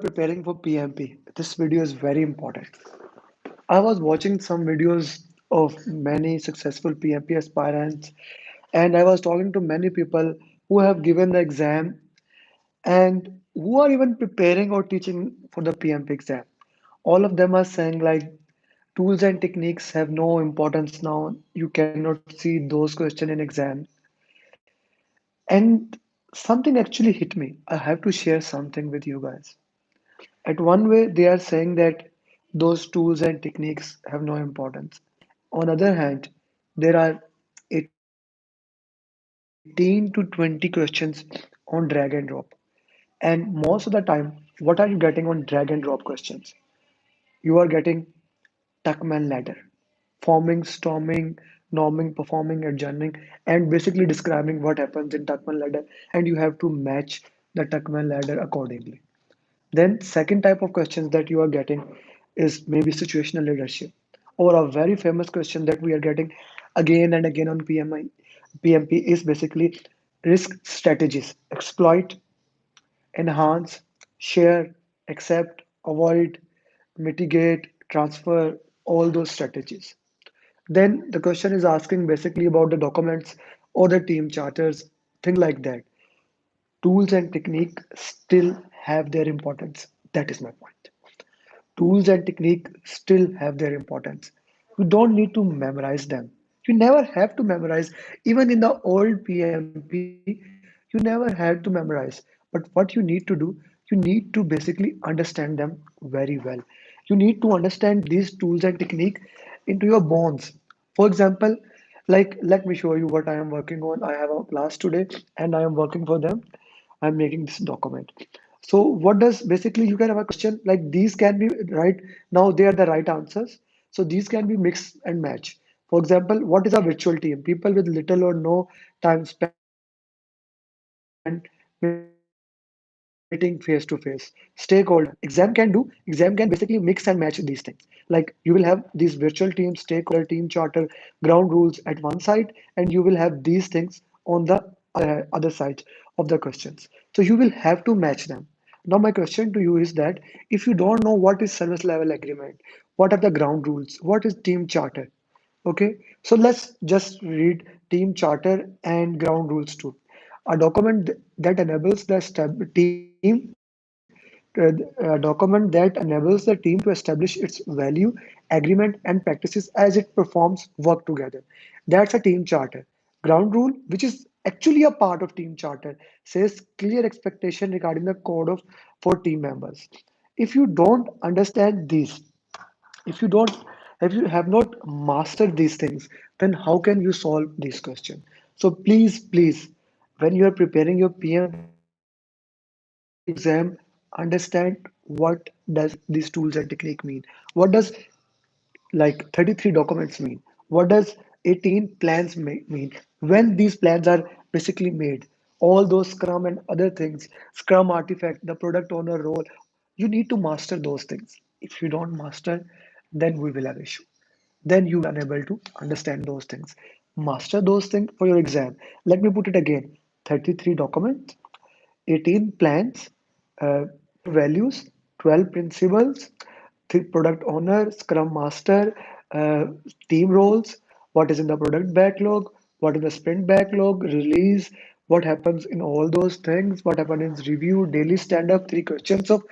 preparing for PMP, this video is very important. I was watching some videos of many successful PMP aspirants, and I was talking to many people who have given the exam and who are even preparing or teaching for the PMP exam. All of them are saying like tools and techniques have no importance now. You cannot see those questions in exam. And something actually hit me. I have to share something with you guys. At one way, they are saying that those tools and techniques have no importance. On other hand, there are 18 to 20 questions on drag and drop. And most of the time, what are you getting on drag and drop questions? You are getting Tuckman ladder, forming, storming, norming, performing, adjourning, and basically describing what happens in Tuckman ladder, and you have to match the Tuckman ladder accordingly. Then second type of questions that you are getting is maybe situational leadership, or a very famous question that we are getting again and again on PMI, PMP is basically risk strategies, exploit, enhance, share, accept, avoid, mitigate, transfer, all those strategies. Then the question is asking basically about the documents or the team charters, things like that. Tools and technique still have their importance. That is my point. Tools and technique still have their importance. You don't need to memorize them. You never have to memorize. Even in the old PMP, you never had to memorize. But what you need to do, you need to basically understand them very well. You need to understand these tools and technique into your bones. For example, like let me show you what I am working on. I have a class today and I am working for them. I'm making this document. So what does basically you can have a question like these can be right now they are the right answers. So these can be mix and match. For example, what is a virtual team? People with little or no time spent meeting face to face. Stakeholder. Exam can basically mix and match these things. Like you will have these virtual teams, stakeholder, team charter, ground rules at one side, and you will have these things on the other side of the questions. So you will have to match them. Now my question to you is that if you don't know what is service level agreement, what are the ground rules, what is team charter? Okay, so let's just read team charter and ground rules too. A document that enables the team a document that enables the team to establish its value, agreement, and practices as it performs work together. That's a team charter. Ground rule, which is actually a part of team charter, says clear expectation regarding the code of for team members. If you don't understand these, if you don't if you have not mastered these things, then how can you solve these questions? So please, when you are preparing your PMP exam, understand what does these tools and technique mean. What does like 33 documents mean? What does 18 plans mean? When these plans are basically made, all those scrum and other things, scrum artifact, the product owner role, you need to master those things. If you don't master, then we will have issue. Then you will unable to understand those things. Master those things for your exam. Let me put it again. 33 documents, 18 plans, core values, 12 principles, product owner, scrum master, uh, team roles, what is in the product backlog, what is the sprint backlog, release, what happens in all those things, what happens in review, daily stand up, three questions of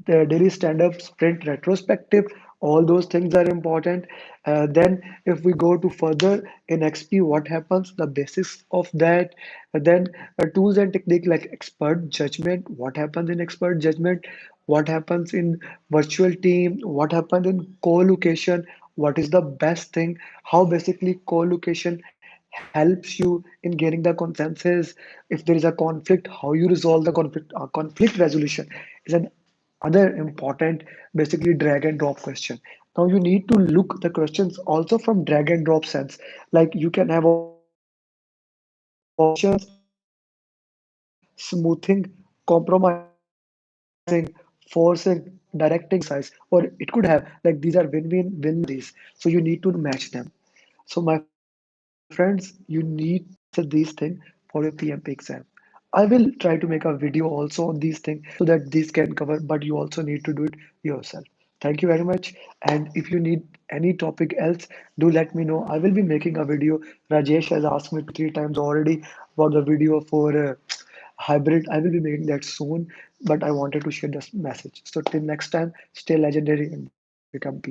the daily stand up, sprint retrospective, all those things are important. Then, if we go to further in XP, what happens, the basics of that, then tools and technique like expert judgment, what happens in expert judgment, what happens in virtual team, what happens in co-location, what is the best thing, how basically co-location helps you in getting the consensus. If there is a conflict, how you resolve the conflict. Conflict resolution is an other important basically drag and drop question. Now you need to look the questions also from drag and drop sense. Like you can have options, smoothing, compromising, forcing, directing, forcing, directing exercise, or it could have like these are win-win these. So you need to match them. So my friends, you need to master these things for your PMP exam. I will try to make a video also on these things so that these can cover, but you also need to do it yourself. Thank you very much. And if you need any topic else, do let me know. I will be making a video. Rajesh has asked me 2, 3 times already about the video for hybrid. I will be making that soon, but I wanted to share this message. So till next time, stay legendary and become PMP.